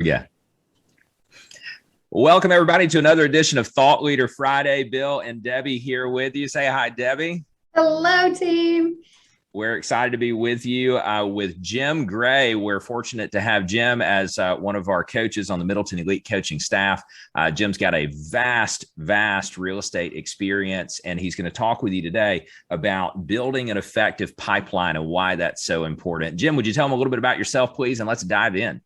Yeah. Welcome, everybody, to another edition of Thought Leader Friday. Bill and Debbie here with you. Say hi, Debbie. Hello, team. We're excited to be with you with Jim Gray. We're fortunate to have Jim as one of our coaches on the Middleton Elite coaching staff. Jim's got a vast real estate experience, and he's going to talk with you today about building an effective pipeline and why that's so important. Jim, would you tell them a little bit about yourself, please, and let's dive in.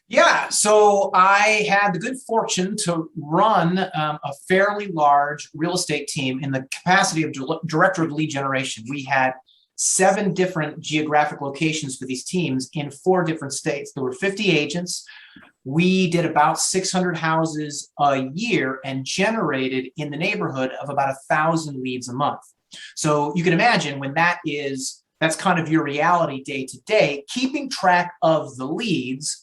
Yeah, so I had the good fortune to run a fairly large real estate team in the capacity of director of lead generation. We had 7 different geographic locations for these teams in 4 different states. There were 50 agents. We did about 600 houses a year and generated in the neighborhood of about 1,000 leads a month. So you can imagine when that's kind of your reality day to day, keeping track of the leads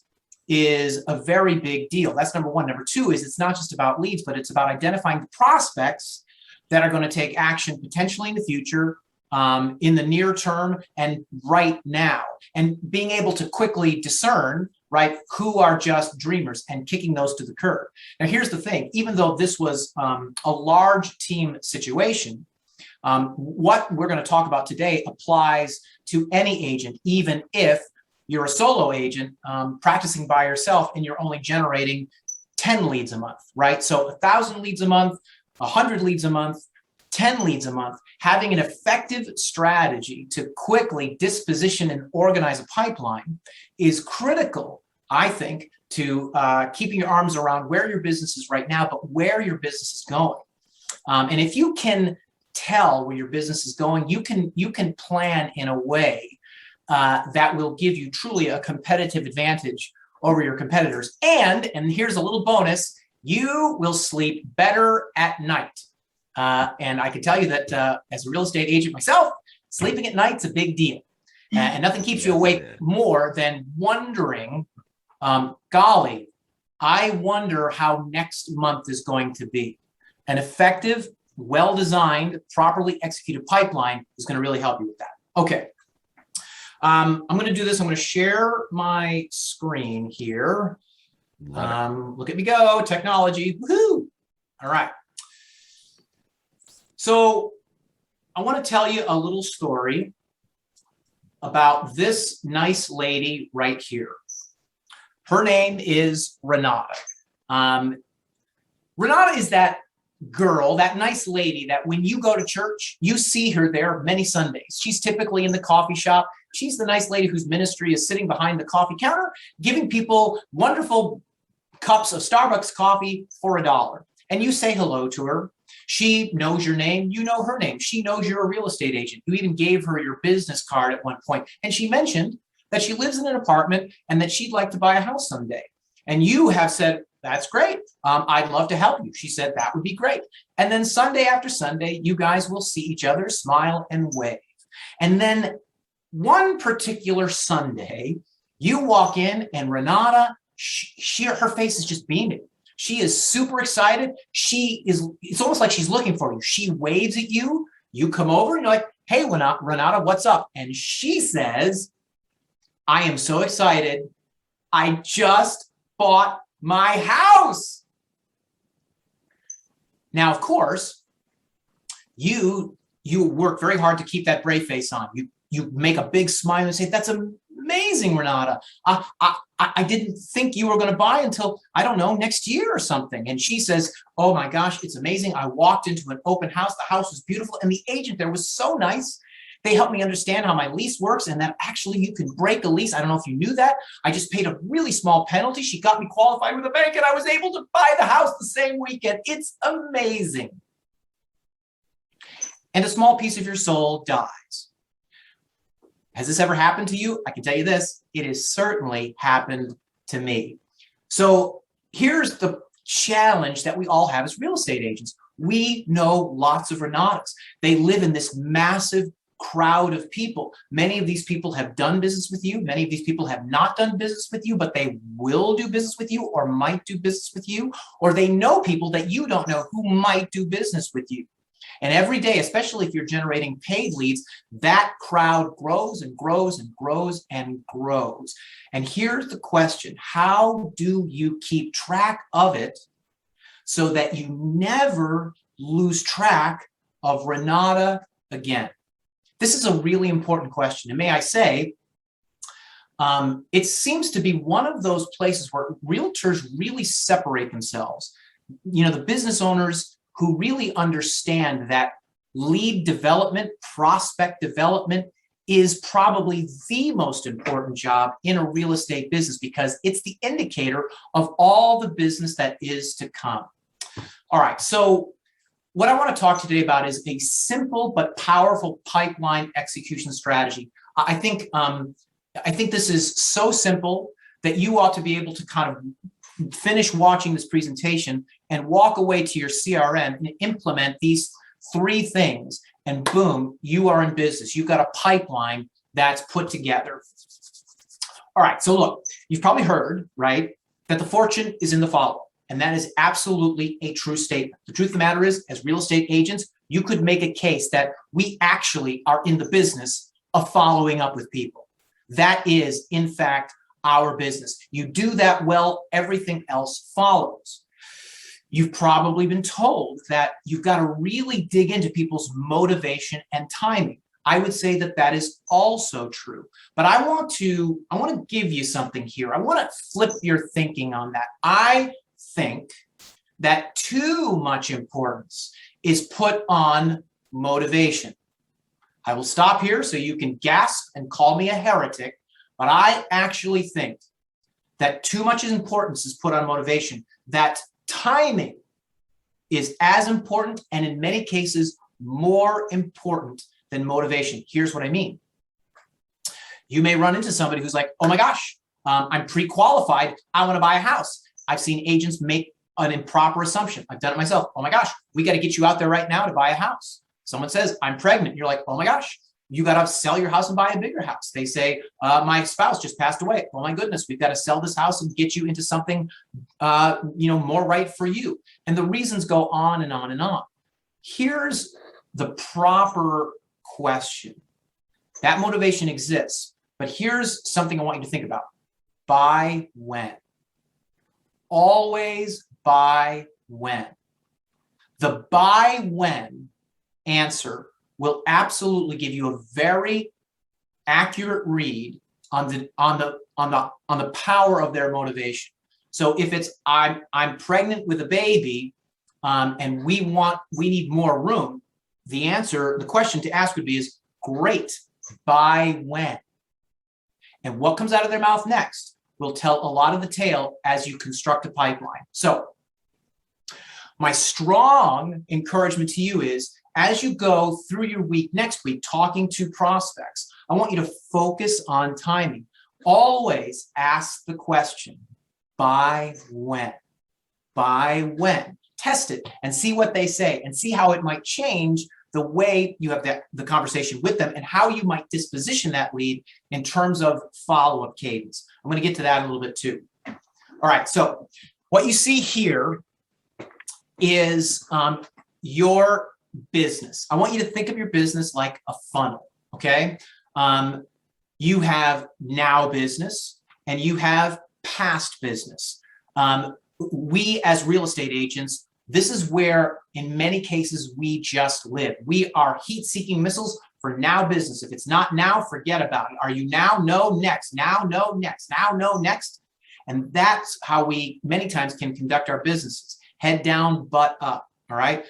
is a very big deal. That's number one. Number two is it's not just about leads, but it's about identifying the prospects that are going to take action potentially in the future, in the near term, and right now, and being able to quickly discern, right, who are just dreamers and kicking those to the curb. Now, here's the thing. Even though this was a large team situation, what we're going to talk about today applies to any agent, even if you're a solo agent practicing by yourself and you're only generating 10 leads a month, right? So 1,000 leads a month, 100 leads a month, 10 leads a month, having an effective strategy to quickly disposition and organize a pipeline is critical, I think, to keeping your arms around where your business is right now, but where your business is going. And if you can tell where your business is going, you can plan in a way that will give you truly a competitive advantage over your competitors. And here's a little bonus, you will sleep better at night. And I can tell you that as a real estate agent myself, sleeping at night's a big deal. And nothing keeps you awake more than wondering, golly, I wonder how next month is going to be. An effective, well-designed, properly executed pipeline is going to really help you with that. Okay. I'm going to do this. I'm going to share my screen here. Look at me go, technology. Woohoo! All right. So I want to tell you a little story about this nice lady right here. Her name is Renata. Renata is that girl, that nice lady that when you go to church, you see her there many Sundays. She's typically in the coffee shop. She's the nice lady whose ministry is sitting behind the coffee counter, giving people wonderful cups of Starbucks coffee for $1. And you say hello to her. She knows your name. You know her name. She knows you're a real estate agent. You even gave her your business card at one point. And she mentioned that she lives in an apartment and that she'd like to buy a house someday. And you have said, that's great. I'd love to help you. She said, that would be great. And then Sunday after Sunday, you guys will see each other, smile and wave. And then one particular Sunday, you walk in and Renata, her face is just beaming. She is super excited. It's almost like she's looking for you. She waves at you. You come over and you're like, hey, Renata, what's up? And she says, I am so excited. I just bought my house. Now, of course, you work very hard to keep that brave face on. You make a big smile and say, that's amazing, Renata. I didn't think you were going to buy until, I don't know, next year or something. And she says, oh my gosh, it's amazing. I walked into an open house. The house was beautiful. And the agent there was so nice. They helped me understand how my lease works and that actually you can break a lease. I don't know if you knew that. I just paid a really small penalty. She got me qualified with a bank and I was able to buy the house the same weekend. It's amazing. And a small piece of your soul dies. Has this ever happened to you? I can tell you this, it has certainly happened to me. So here's the challenge that we all have as real estate agents. We know lots of Renatas. They live in this massive crowd of people. Many of these people have done business with you. Many of these people have not done business with you, but they will do business with you or might do business with you, or they know people that you don't know who might do business with you. And every day, especially if you're generating paid leads, that crowd grows and grows and grows and grows. And here's the question: how do you keep track of it so that you never lose track of Renata again? This is a really important question. And may I say, it seems to be one of those places where realtors really separate themselves. You know, the business owners who really understand that lead development, prospect development is probably the most important job in a real estate business, because it's the indicator of all the business that is to come. All right, so what I want to talk today about is a simple but powerful pipeline execution strategy. I think this is so simple that you ought to be able to kind of finish watching this presentation and walk away to your CRM and implement these 3 things, and boom, you are in business. You've got a pipeline that's put together. All right, so look, you've probably heard, right, that the fortune is in the follow. And that is absolutely a true statement. The truth of the matter is, as real estate agents, you could make a case that we actually are in the business of following up with people. That is, in fact, our business. You do that well, everything else follows. You've probably been told that you've got to really dig into people's motivation and timing. I would say that that is also true. But I want to give you something here. I want to flip your thinking on that. I think that too much importance is put on motivation. I will stop here so you can gasp and call me a heretic, but I actually think that too much importance is put on motivation, that timing is as important, and in many cases more important than motivation. Here's what I mean. You may run into somebody who's like, oh my gosh, I'm pre-qualified, I want to buy a house. I've seen agents make an improper assumption. I've done it myself. Oh my gosh, we got to get you out there right now to buy a house. Someone says, I'm pregnant. You're like, oh my gosh, you got to sell your house and buy a bigger house. They say, my spouse just passed away. Oh my goodness, we've got to sell this house and get you into something, more right for you. And the reasons go on and on and on. Here's the proper question. That motivation exists, but here's something I want you to think about. By when? Always by when. The by when answer will absolutely give you a very accurate read on the power of their motivation. So if it's I'm pregnant with a baby, and we need more room, the question to ask would be is, great, by when? And what comes out of their mouth next will tell a lot of the tale as you construct a pipeline. So my strong encouragement to you is, as you go through your week, next week, talking to prospects, I want you to focus on timing. Always ask the question, by when? By when? Test it and see what they say and see how it might change the way you have the conversation with them and how you might disposition that lead in terms of follow-up cadence. I'm going to get to that a little bit too. All right, so what you see here is your business. I want you to think of your business like a funnel, okay? You have now business and you have past business. We as real estate agents, this is where in many cases we just live. We are heat-seeking missiles for now business. If it's not now, forget about it. Are you now? No, next. Now, no, next. Now, no, next. And that's how we many times can conduct our businesses. Head down, butt up, all right?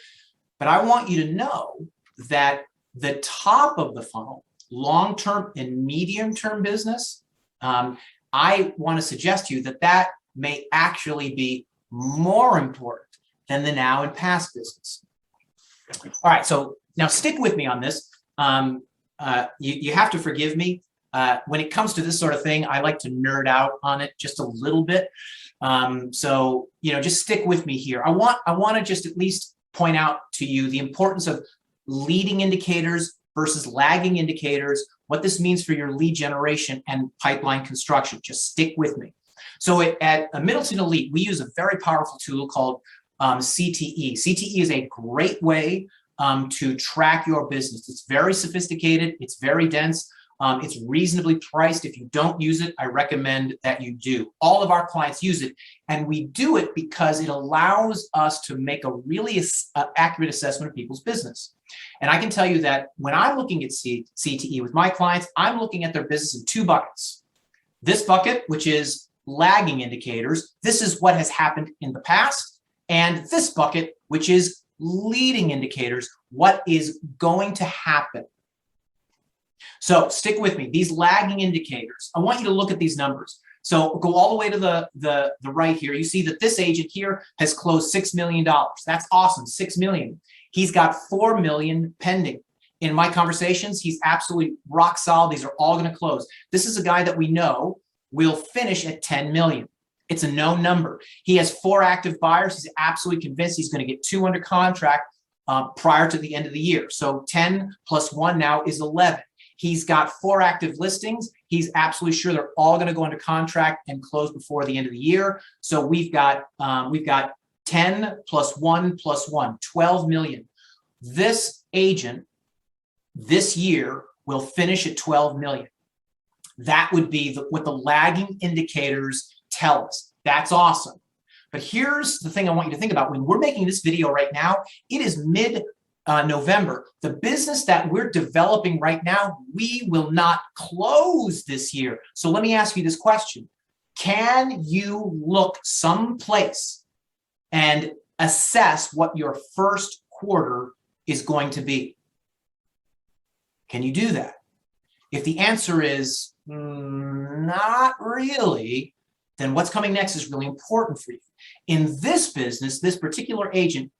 But I want you to know that the top of the funnel, long-term and medium-term business, I want to suggest to you that that may actually be more important than the now and past business. All right, so now stick with me on this. You have to forgive me. When it comes to this sort of thing, I like to nerd out on it just a little bit. So, just stick with me here. I want to just at least point out to you the importance of leading indicators versus lagging indicators, what this means for your lead generation and pipeline construction. Just stick with me. So at Middleton Elite, we use a very powerful tool called CTE. CTE is a great way to track your business. It's very sophisticated. It's very dense. It's reasonably priced. If you don't use it, I recommend that you do. All of our clients use it, and we do it because it allows us to make a really accurate assessment of people's business. And I can tell you that when I'm looking at CTE with my clients, I'm looking at their business in two buckets. This bucket, which is lagging indicators, this is what has happened in the past, and this bucket, which is leading indicators, what is going to happen. So stick with me. These lagging indicators, I want you to look at these numbers. So go all the way to the right here. You see that this agent here has closed $6 million. That's awesome, $6 million. He's got $4 million pending. In my conversations, he's absolutely rock solid. These are all going to close. This is a guy that we know will finish at 10 million. It's a known number. He has 4 active buyers. He's absolutely convinced he's going to get 2 under contract prior to the end of the year. So 10 plus 1 now is 11. He's got 4 active listings. He's absolutely sure they're all going to go under contract and close before the end of the year. So we've got 10 plus 1 plus 1, 12 million. This agent this year will finish at 12 million. That would be what the lagging indicators tell us. That's awesome. But here's the thing I want you to think about. When we're making this video right now, it is mid-November. The business that we're developing right now, we will not close this year. So let me ask you this question. Can you look someplace and assess what your first quarter is going to be? Can you do that? If the answer is not really, then what's coming next is really important for you. In this business, this particular agent,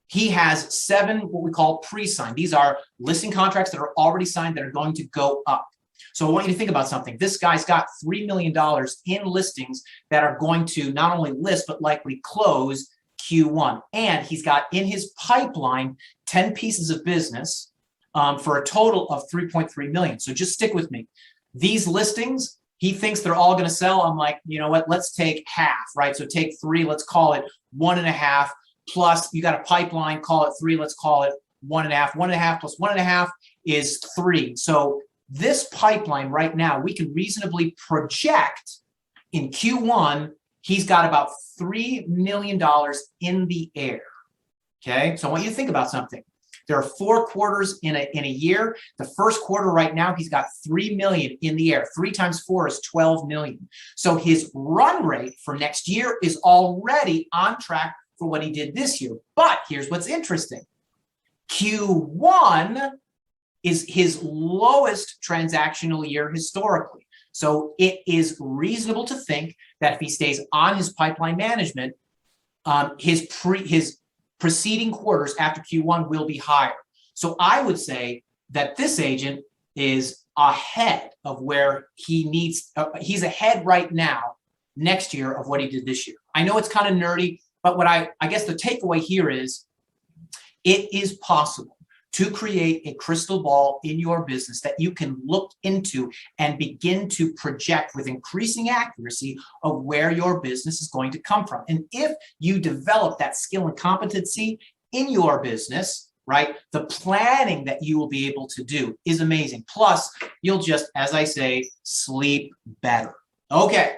he has 7 what we call pre-signed. These are listing contracts that are already signed that are going to go up. So I want you to think about something. This guy's got $3 million in listings that are going to not only list, but likely close Q1. And he's got in his pipeline 10 pieces of business for a total of 3.3 million. So just stick with me. These listings, he thinks they're all going to sell. I'm like, you know what? Let's take half, right? So take 3, let's call it 1.5, plus you got a pipeline, call it 3, let's call it 1.5. 1.5 plus 1.5 is 3. So this pipeline right now, we can reasonably project in Q1, he's got about $3 million in the air. Okay, so I want you to think about something. There are 4 quarters in a year. The first quarter right now, he's got 3 million in the air. 3 times 4 is 12 million. So his run rate for next year is already on track for what he did this year. But here's what's interesting. Q1 is his lowest transactional year historically. So it is reasonable to think that if he stays on his pipeline management, his preceding quarters after Q1 will be higher. So I would say that this agent is ahead of where he needs, he's ahead right now, next year, of what he did this year. I know it's kind of nerdy, but what I guess the takeaway here is it is possible to create a crystal ball in your business that you can look into and begin to project with increasing accuracy of where your business is going to come from. And if you develop that skill and competency in your business, right, the planning that you will be able to do is amazing. Plus, you'll just, as I say, sleep better. Okay,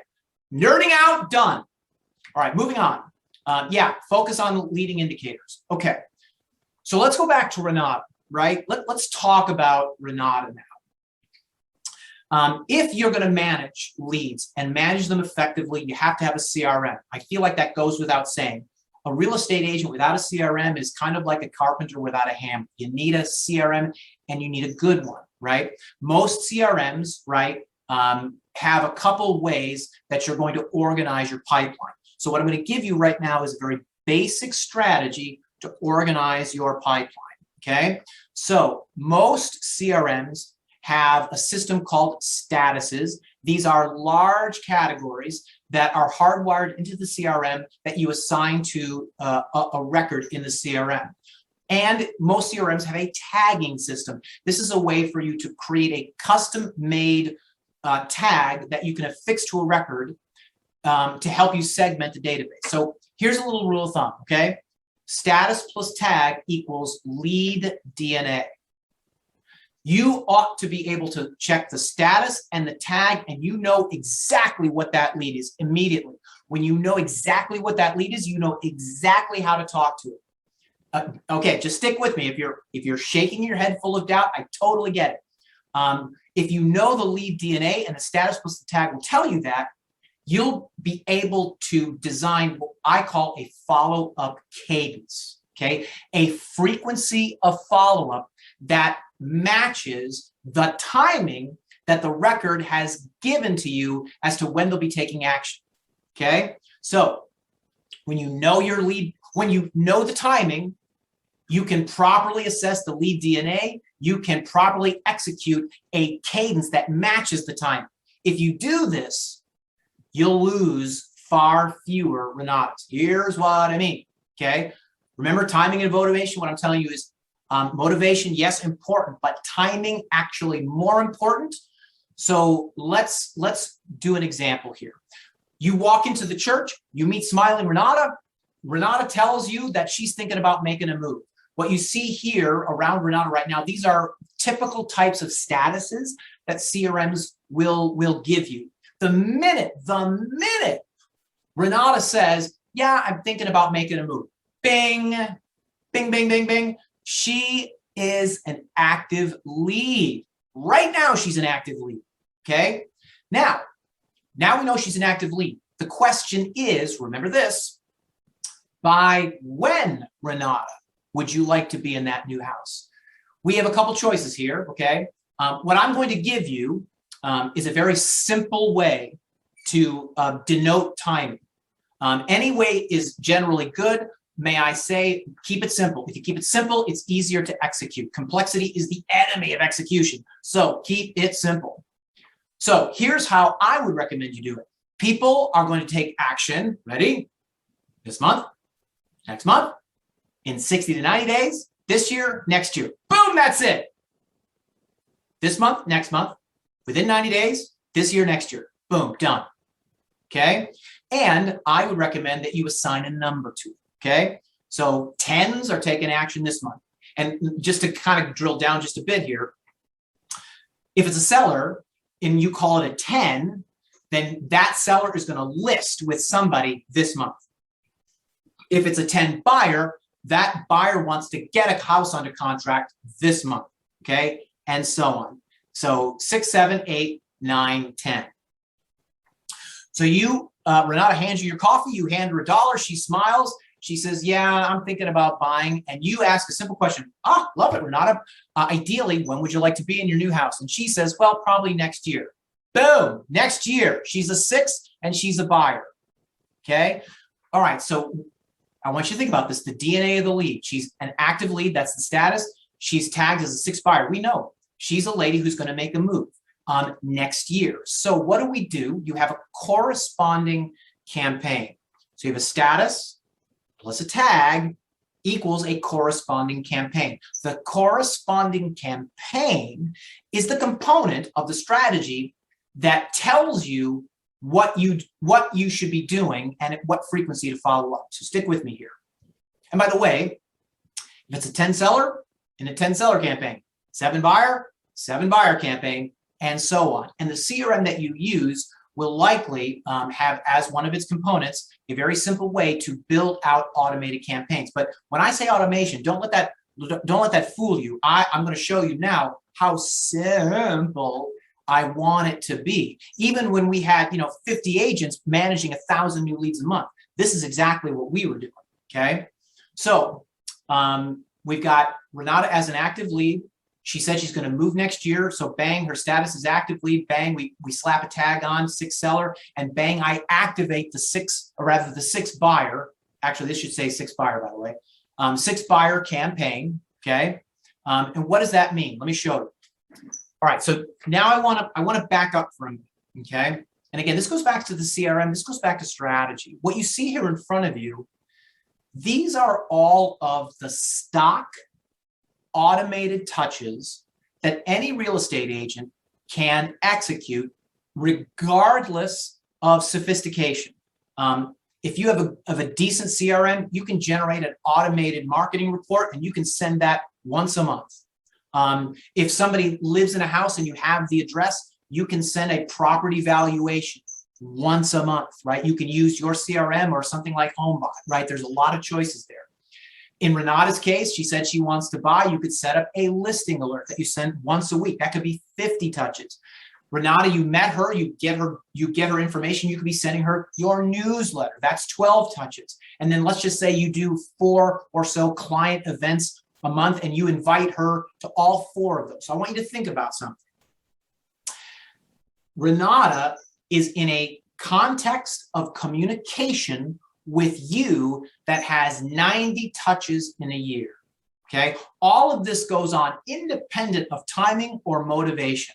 nerding out, done. All right, moving on. Focus on leading indicators. Okay. So let's go back to Renata, right? Let's talk about Renata now. If you're going to manage leads and manage them effectively, you have to have a CRM. I feel like that goes without saying. A real estate agent without a CRM is kind of like a carpenter without a hammer. You need a CRM and you need a good one, right? Most CRMs, right, have a couple ways that you're going to organize your pipeline. So what I'm going to give you right now is a very basic strategy to organize your pipeline, okay? So most CRMs have a system called statuses. These are large categories that are hardwired into the CRM that you assign to a record in the CRM. And most CRMs have a tagging system. This is a way for you to create a custom-made tag that you can affix to a record to help you segment the database. So here's a little rule of thumb, okay? status plus tag equals lead DNA. You ought to be able to check the status and the tag, and you know exactly what that lead is immediately. When you know exactly what that lead is, you know exactly how to talk to it. Okay, just stick with me. If you're shaking your head full of doubt, I totally get it. If you know the lead DNA and the status plus the tag will tell you that, you'll be able to design what I call a follow-up cadence, okay? A frequency of follow-up that matches the timing that the record has given to you as to when they'll be taking action, okay? So when you know your lead, when you know the timing, you can properly assess the lead DNA, you can properly execute a cadence that matches the time. If you do this, you'll lose far fewer Renatas. Here's what I mean, okay? Remember, timing and motivation, what I'm telling you is motivation, yes, important, but timing actually more important. So let's do an example here. You walk into the church, you meet smiling Renata. Renata tells you that she's thinking about making a move. What you see here around Renata right now, these are typical types of statuses that CRMs will give you. The minute Renata says, yeah, I'm thinking about making a move, bing, bing, bing, bing, bing, she is an active lead. Right now, she's an active lead, okay? Now we know she's an active lead. The question is, remember this, by when, Renata, would you like to be in that new house? We have a couple choices here, okay? What I'm going to give you is a very simple way to denote timing. Any way is generally good. May I say, keep it simple. If you keep it simple, it's easier to execute. Complexity is the enemy of execution. So keep it simple. So here's how I would recommend you do it. People are going to take action, ready? This month, next month, in 60 to 90 days, this year, next year. Boom, that's it. This month, next month, within 90 days, this year, next year. Boom, done. Okay? And I would recommend that you assign a number to it. Okay, so 10s are taking action this month. And just to kind of drill down just a bit here, if it's a seller and you call it a 10, then that seller is going to list with somebody this month. If it's a 10 buyer, that buyer wants to get a house under contract this month, okay, and so on. So 6, 7, 8, 9, 10. So you, Renata hands you your coffee, you hand her $1, she smiles. She says, yeah, I'm thinking about buying. And you ask a simple question. Love it, Renata. Ideally, when would you like to be in your new house? And she says, well, probably next year. Boom, next year. She's a 6 and she's a buyer. Okay. All right. So I want you to think about this. The DNA of the lead. She's an active lead. That's the status. She's tagged as a 6 buyer. We know she's a lady who's going to make a move next year. So what do? You have a corresponding campaign. So you have a status plus a tag equals a corresponding campaign. The corresponding campaign is the component of the strategy that tells you what you should be doing and at what frequency to follow up. So stick with me here. And by the way, if it's a 10 seller, in a 10 seller campaign, 7 buyer campaign, and so on. And the CRM that you use will likely have as one of its components a very simple way to build out automated campaigns. But when I say automation, don't let that fool you. I'm going to show you now how simple I want it to be. Even when we had 50 agents managing 1,000 new leads a month, this is exactly what we were doing. Okay, so we've got Renata as an active lead. She said she's going to move next year. So bang, her status is active lead. Bang, we slap a tag on 6 seller, and bang, I activate the 6 buyer. Actually, this should say 6 buyer, by the way. 6 buyer campaign. Okay. And what does that mean? Let me show you. All right. So now I want to back up from, okay. And again, this goes back to the CRM. This goes back to strategy. What you see here in front of you, these are all of the stock automated touches that any real estate agent can execute regardless of sophistication. if you have a decent CRM, you can generate an automated marketing report and you can send that once a month. If somebody lives in a house and you have the address, you can send a property valuation once a month, right? You can use your CRM or something like HomeBot, right? There's a lot of choices there. In Renata's case, she said she wants to buy. You could set up a listing alert that you send once a week. That could be 50 touches. Renata, you met her, you get her information. You could be sending her your newsletter. That's 12 touches. And then let's just say you do 4 or so client events a month and you invite her to all 4 of those. So I want you to think about something. Renata is in a context of communication with you that has 90 touches in a year, okay? All of this goes on independent of timing or motivation.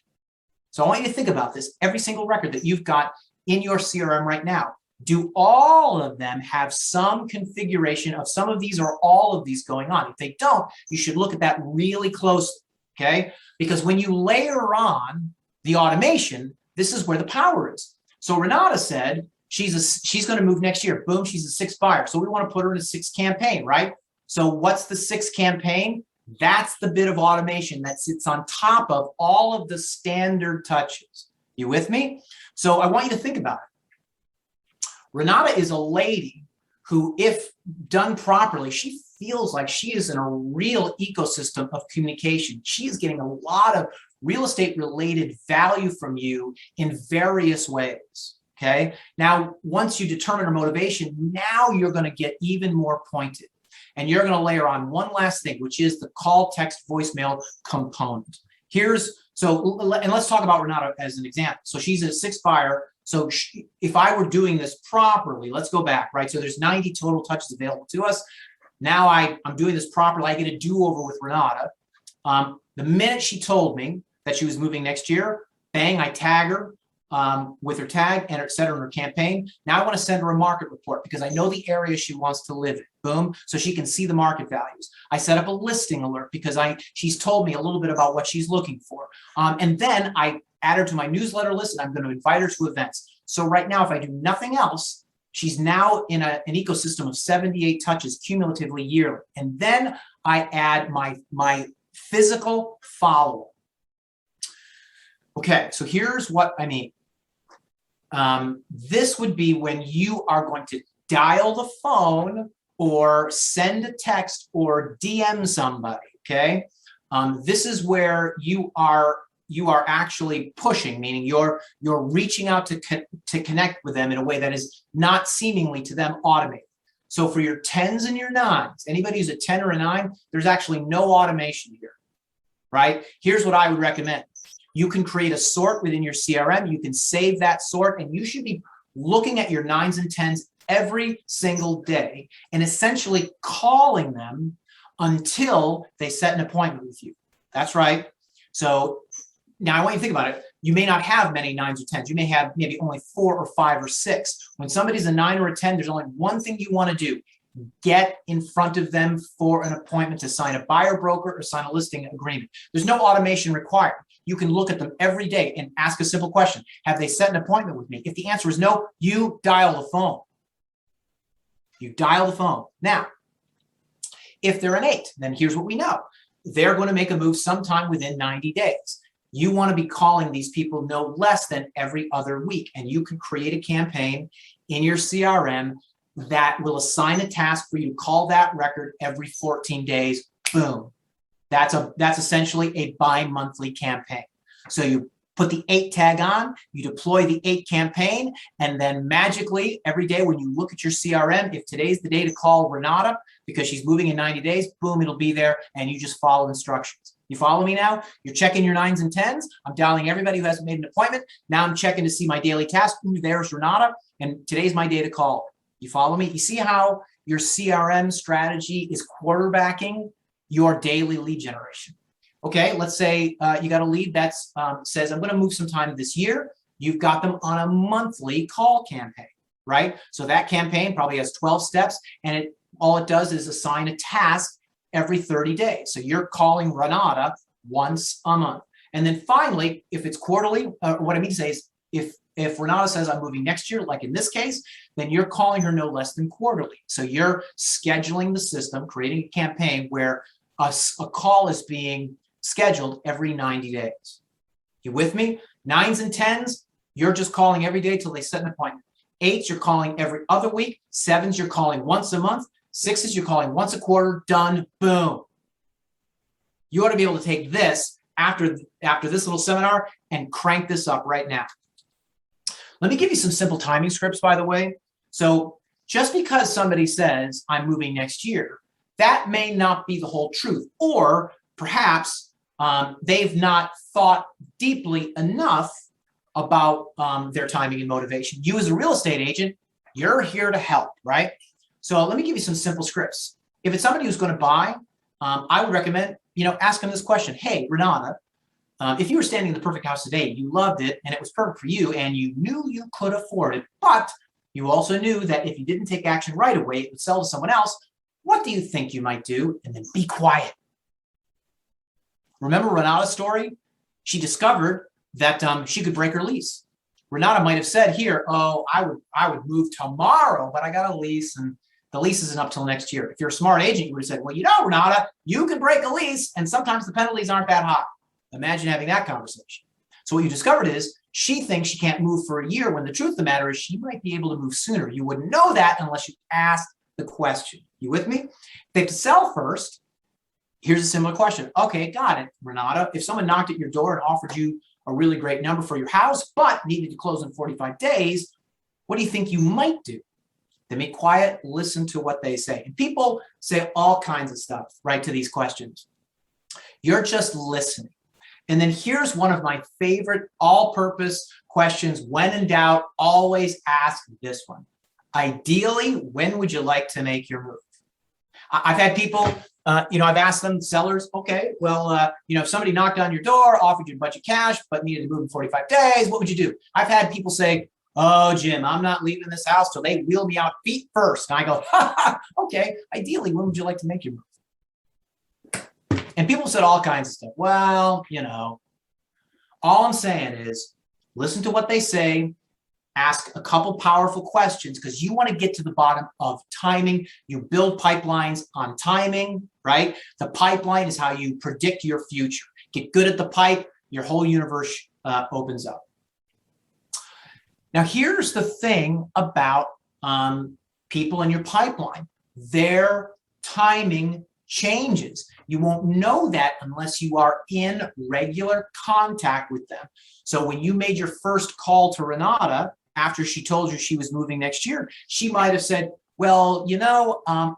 So I want you to think about this. Every single record that you've got in your CRM right now, do all of them have some configuration of some of these or all of these going on? If they don't, you should look at that really closely, okay? Because when you layer on the automation, this is where the power is. So Renata said she's going to move next year. Boom, she's a 6th buyer. So we want to put her in a 6th campaign, right? So what's the 6th campaign? That's the bit of automation that sits on top of all of the standard touches. You with me? So I want you to think about it. Renata is a lady who, if done properly, she feels like she is in a real ecosystem of communication. She is getting a lot of real estate related value from you in various ways. Okay. Now, once you determine her motivation, now you're going to get even more pointed. And you're going to layer on one last thing, which is the call, text, voicemail component. And let's talk about Renata as an example. So she's a 6th buyer. So if I were doing this properly, let's go back, right? So there's 90 total touches available to us. Now I'm doing this properly. I get a do-over with Renata. The minute she told me that she was moving next year, bang, I tag her with her tag and et cetera in her campaign. Now I want to send her a market report because I know the area she wants to live in. Boom. So she can see the market values. I set up a listing alert because she's told me a little bit about what she's looking for. And then I add her to my newsletter list and I'm going to invite her to events. So right now, if I do nothing else, she's now in an ecosystem of 78 touches cumulatively yearly. And then I add my physical follow-up. Okay, so here's what I mean. This would be when you are going to dial the phone or send a text or DM somebody, okay? This is where you are actually pushing, meaning you're reaching out to connect with them in a way that is not seemingly to them automated. So for your 10s and your 9s, anybody who's a 10 or a 9, there's actually no automation here, right? Here's what I would recommend. You can create a sort within your CRM. You can save that sort, and you should be looking at your 9s and 10s every single day and essentially calling them until they set an appointment with you. That's right. So now I want you to think about it. You may not have many 9s or 10s. You may have maybe only 4 or 5 or 6. When somebody's a 9 or a 10, there's only one thing you want to do. Get in front of them for an appointment to sign a buyer broker or sign a listing agreement. There's no automation required. You can look at them every day and ask a simple question. Have they set an appointment with me? If the answer is no, you dial the phone. You dial the phone. Now, if they're an 8, then here's what we know. They're going to make a move sometime within 90 days. You want to be calling these people no less than every other week. And you can create a campaign in your CRM that will assign a task for you to call that record every 14 days. Boom. That's essentially a bi-monthly campaign. So you put the 8 tag on, you deploy the 8 campaign, and then magically every day when you look at your CRM, if today's the day to call Renata because she's moving in 90 days, boom, it'll be there and you just follow instructions. You follow me now? You're checking your 9s and 10s. I'm dialing everybody who hasn't made an appointment. Now I'm checking to see my daily task. Ooh, there's Renata, and today's my day to call. You follow me? You see how your CRM strategy is quarterbacking your daily lead generation. Okay, let's say you got a lead that says, I'm going to move sometime this year. You've got them on a monthly call campaign, right? So that campaign probably has 12 steps, and all it does is assign a task every 30 days. So you're calling Renata once a month. And then finally, if it's quarterly, what I mean to say is if if Renata says I'm moving next year, like in this case, then you're calling her no less than quarterly. So you're scheduling the system, creating a campaign where a call is being scheduled every 90 days. You with me? 9s and 10s, you're just calling every day till they set an appointment. 8s, you're calling every other week. 7s, you're calling once a month. 6s, you're calling once a quarter. Done. Boom. You ought to be able to take this after this little seminar and crank this up right now. Let me give you some simple timing scripts, by the way. So just because somebody says, I'm moving next year, that may not be the whole truth. Or perhaps they've not thought deeply enough about their timing and motivation. You as a real estate agent, you're here to help, right? So let me give you some simple scripts. If it's somebody who's going to buy, I would recommend, ask them this question. Hey, Renata, if you were standing in the perfect house today, you loved it and it was perfect for you and you knew you could afford it, but you also knew that if you didn't take action right away, it would sell to someone else. What do you think you might do? And then be quiet. Remember Renata's story? She discovered that she could break her lease. Renata might have said here, oh, I would move tomorrow, but I got a lease and the lease isn't up till next year. If you're a smart agent, you would have said, well, Renata, you can break a lease and sometimes the penalties aren't that high. Imagine having that conversation. So what you discovered is she thinks she can't move for a year when the truth of the matter is she might be able to move sooner. You wouldn't know that unless you asked the question. You with me? They have to sell first. Here's a similar question. Okay, got it, Renata. If someone knocked at your door and offered you a really great number for your house, but needed to close in 45 days, what do you think you might do? Then be quiet, listen to what they say. And people say all kinds of stuff, right, to these questions. You're just listening. And then here's one of my favorite all-purpose questions. When in doubt, always ask this one. Ideally, when would you like to make your move? I've had people, I've asked them, sellers, okay, well, if somebody knocked on your door, offered you a bunch of cash, but needed to move in 45 days, what would you do? I've had people say, oh, Jim, I'm not leaving this house till they wheel me out feet first. And I go, okay, ideally, when would you like to make your move? And people said all kinds of stuff. Well, all I'm saying is listen to what they say, ask a couple powerful questions because you want to get to the bottom of timing. You build pipelines on timing, right? The pipeline is how you predict your future. Get good at the pipe, your whole universe opens up. Now, here's the thing about people in your pipeline. Their timing changes. You won't know that unless you are in regular contact with them. So when you made your first call to Renata, after she told you she was moving next year, she might have said, well,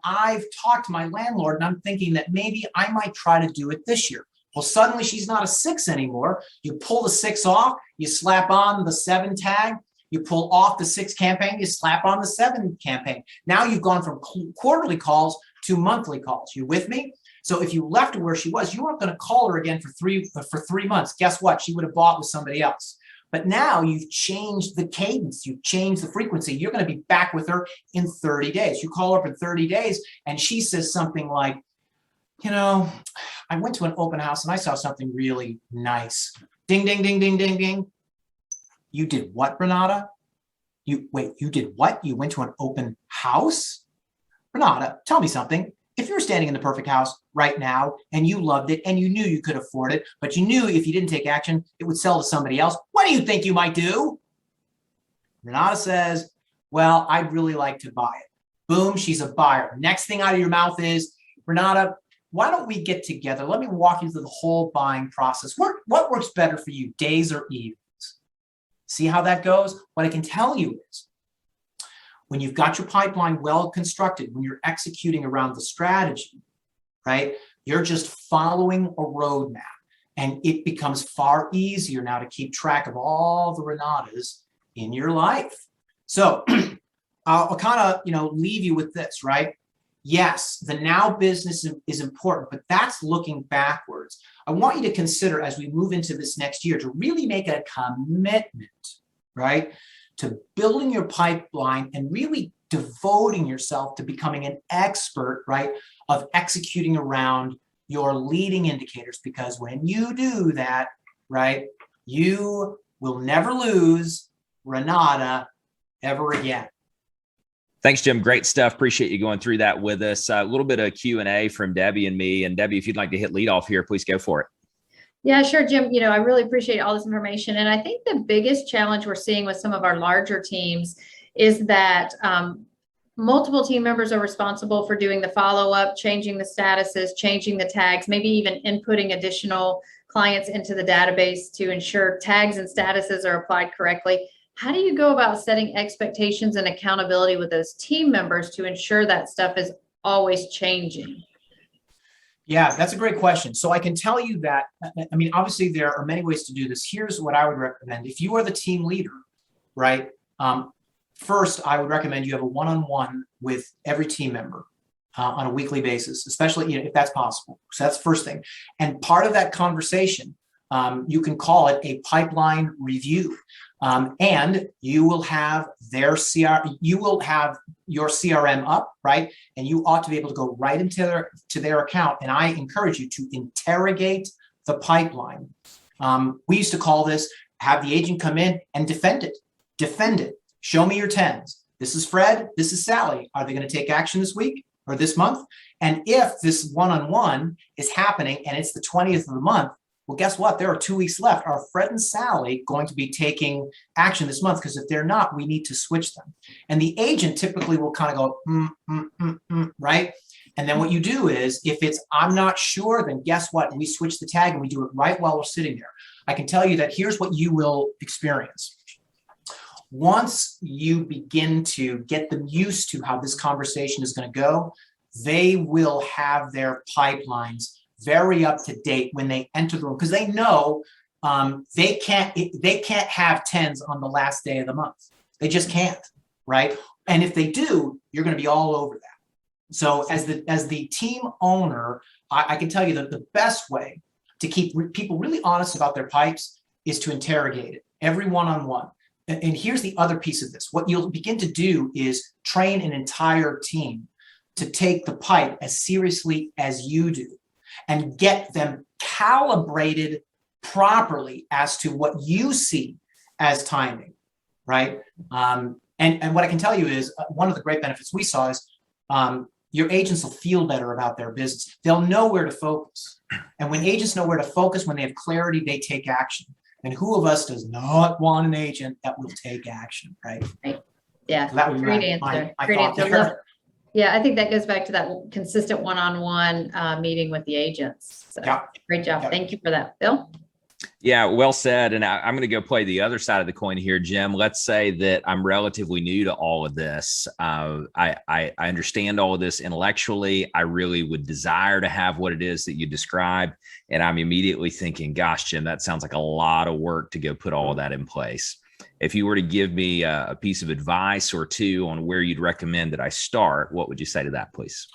I've talked to my landlord and I'm thinking that maybe I might try to do it this year. Well, suddenly she's not a 6 anymore. You pull the 6 off, you slap on the 7 tag, you pull off the 6 campaign, you slap on the 7 campaign. Now you've gone from quarterly calls to monthly calls. You with me? So if you left her where she was, you weren't going to call her again for 3 months. Guess what? She would have bought with somebody else. But now you've changed the cadence. You've changed the frequency. You're going to be back with her in 30 days. You call her up in 30 days and she says something like, I went to an open house and I saw something really nice. Ding, ding, ding, ding, ding, ding. You did what, Renata? You did what? You went to an open house? Renata, tell me something. If you're standing in the perfect house right now and you loved it and you knew you could afford it, but you knew if you didn't take action, it would sell to somebody else, what do you think you might do? Renata says, well, I'd really like to buy it. Boom, she's a buyer. Next thing out of your mouth is, Renata, why don't we get together? Let me walk you through the whole buying process. What works better for you, days or evenings? See how that goes? What I can tell you is, when you've got your pipeline well constructed, when you're executing around the strategy, right, you're just following a roadmap. And it becomes far easier now to keep track of all the Renatas in your life. So I'll kind of, leave you with this, right? Yes, the now business is important, but that's looking backwards. I want you to consider as we move into this next year to really make a commitment, right, to building your pipeline and really devoting yourself to becoming an expert, right, of executing around your leading indicators. Because when you do that, right, you will never lose Renata ever again. Thanks, Jim. Great stuff. Appreciate you going through that with us. A little bit of Q&A from Debbie and me. And Debbie, if you'd like to hit lead off here, please go for it. Yeah, sure, Jim. I really appreciate all this information. And I think the biggest challenge we're seeing with some of our larger teams is that multiple team members are responsible for doing the follow-up, changing the statuses, changing the tags, maybe even inputting additional clients into the database to ensure tags and statuses are applied correctly. How do you go about setting expectations and accountability with those team members to ensure that stuff is always changing? Yeah, that's a great question. So I can tell you that, obviously there are many ways to do this. Here's what I would recommend. If you are the team leader, right? First, I would recommend you have a one-on-one with every team member on a weekly basis, especially if that's possible. So that's the first thing. And part of that conversation, you can call it a pipeline review. And you will have your CRM up, right? And you ought to be able to go right into their account. And I encourage you to interrogate the pipeline. We used to call this, have the agent come in and defend it. Defend it. Show me your tens. This is Fred. This is Sally. Are they going to take action this week or this month? And if this one-on-one is happening and it's the 20th of the month, well, guess what? There are 2 weeks left. Are Fred and Sally going to be taking action this month? Because if they're not, we need to switch them. And the agent typically will kind of go, right? And then what you do is, if it's, I'm not sure, then guess what? We switch the tag and we do it right while we're sitting there. I can tell you that here's what you will experience. Once you begin to get them used to how this conversation is going to go, they will have their pipelines very up to date when they enter the room, because they know they can't have tens on the last day of the month. They just can't, right? And if they do, you're going to be all over that. So as the team owner, I can tell you that the best way to keep people really honest about their pipes is to interrogate it every one-on-one. And here's the other piece of this. What you'll begin to do is train an entire team to take the pipe as seriously as you do, and get them calibrated properly as to what you see as timing, right? And what I can tell you is one of the great benefits we saw is your agents will feel better about their business. They'll know where to focus. And when agents know where to focus, when they have clarity, they take action. And who of us does not want an agent that will take action, right? Right. Yeah, So that would be great my answer. Great thought answer. there. Yeah, I think that goes back to that consistent one-on-one meeting with the agents. So Yeah. Great job. Yeah. Thank you for that, Bill. Yeah, well said. And I'm going to go play the other side of the coin here, Jim. Let's say that I'm relatively new to all of this. I understand all of this intellectually. I really would desire to have what it is that you described. And I'm immediately thinking, gosh, Jim, that sounds like a lot of work to go put all of that in place. If you were to give me a piece of advice or two on where you'd recommend that I start, what would you say to that, please?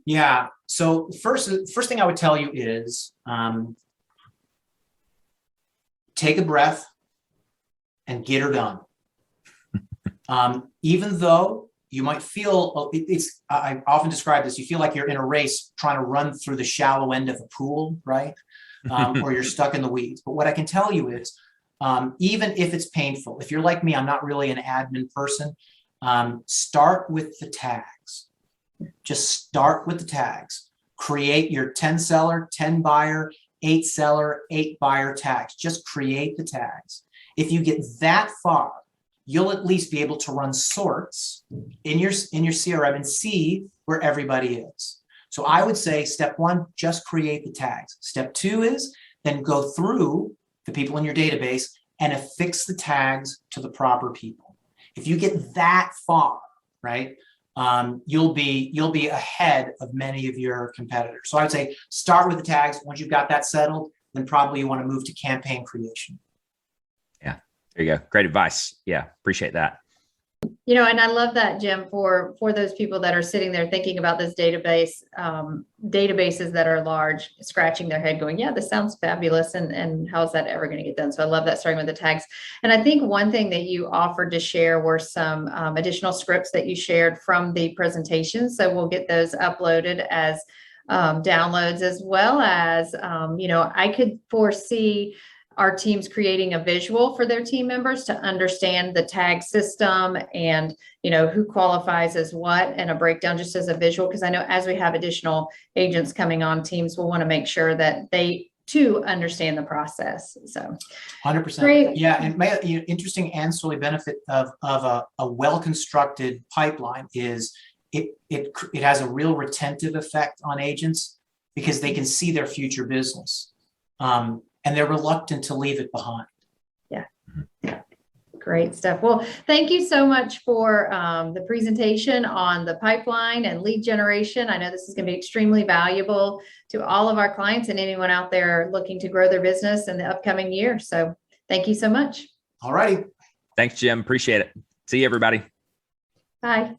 Yeah. So first thing I would tell you is take a breath and get her done. Even though you might feel I often describe this, you feel like you're in a race trying to run through the shallow end of a pool, right? Or you're stuck in the weeds. But what I can tell you is, even if it's painful, if you're like me, I'm not really an admin person, start with the tags. Just start with the tags. Create your 10 seller, 10 buyer, 8 seller, 8 buyer tags. Just create the tags. If you get that far, you'll at least be able to run sorts in your CRM and see where everybody is. So I would say step 1, just create the tags. Step 2 is then go through the people in your database and affix the tags to the proper people. If you get that far, right, you'll be ahead of many of your competitors. So I would say start with the tags. Once you've got that settled, then probably you want to move to campaign creation. Yeah, there you go. Great advice. Yeah, appreciate that. And I love that, Jim, for those people that are sitting there thinking about this databases that are large, scratching their head going, yeah, this sounds fabulous. And how's that ever going to get done? So I love that, starting with the tags. And I think one thing that you offered to share were some additional scripts that you shared from the presentation. So we'll get those uploaded as downloads, as well as, I could foresee our teams creating a visual for their team members to understand the tag system and, who qualifies as what, and a breakdown just as a visual. Because I know as we have additional agents coming on, teams will want to make sure that they too understand the process. So 100%. Great. Yeah. And interesting ancillary benefit of a well-constructed pipeline is it has a real retentive effect on agents because they can see their future business. And they're reluctant to leave it behind. Yeah. Great stuff. Well, thank you so much for the presentation on the pipeline and lead generation. I know this is going to be extremely valuable to all of our clients and anyone out there looking to grow their business in the upcoming year. So thank you so much. All righty. Thanks, Jim. Appreciate it. See you, everybody. Bye.